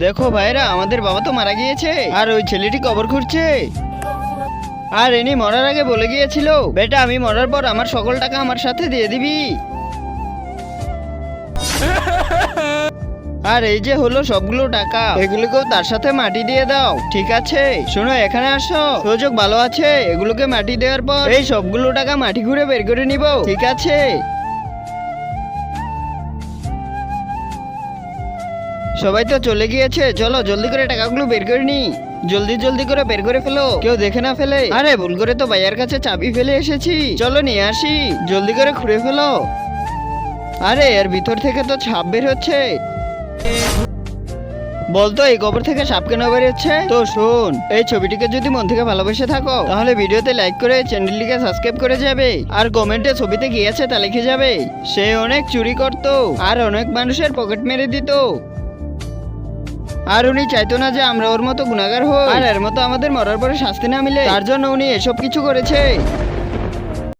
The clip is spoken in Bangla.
দেখো ভাইরা, আমাদের বাবা তো মারা গিয়েছে আর ওই ছেলেটি কবর খুঁড়ছে। আর ইনি মরার আগে বলে গিয়েছিল, বেটা আমি মরার পর আমার সকল টাকা আমার সাথে দিয়ে দিবি। আর এই যে হলো সবগুলো টাকা, এগুলোকেও তার সাথে মাটি দিয়ে দাও, ঠিক আছে? শোনো, এখানে আসো, সুযোগ ভালো আছে। এগুলোকে মাটি দেওয়ার পর এই সবগুলো টাকা মাটি ঘুরে বের করে নিব, ঠিক আছে? সবাই তো চলে গিয়েছে, চলো জলদি করে টাকাগুলো বের করে নি। জলদি জলদি করে বের করে ফেলো, কেউ দেখে না ফেলে। আরে ভুল করে তো ভাইয়ার কাছে চাবি ফেলে এসেছি, চলো নিয়ে আসি। জলদি করে খুঁড়ে ফেলো। আরে এর ভিতর থেকে তো সাপ বের হচ্ছে। বলতো এই কবর থেকে সাপ কেন বের হচ্ছে? তো শোন, এই ছবিটিকে যদি মন থেকে ভালোবেসে থাকো তাহলে ভিডিওতে লাইক করে চ্যানেলটিকে সাবস্ক্রাইব করে যাবে। আর কমেন্টে ছবিতে কি আছে তা লিখে যাবে। সে অনেক চুরি করত আর অনেক মানুষের পকেট মেরে দিত। আর উনি চাইতো না যে আমরা ওর মতো গুনাহগার হই আর এর মতো আমাদের মরার পরে শাস্তি না মিলে, তার জন্য উনি এসব কিছু করেছে।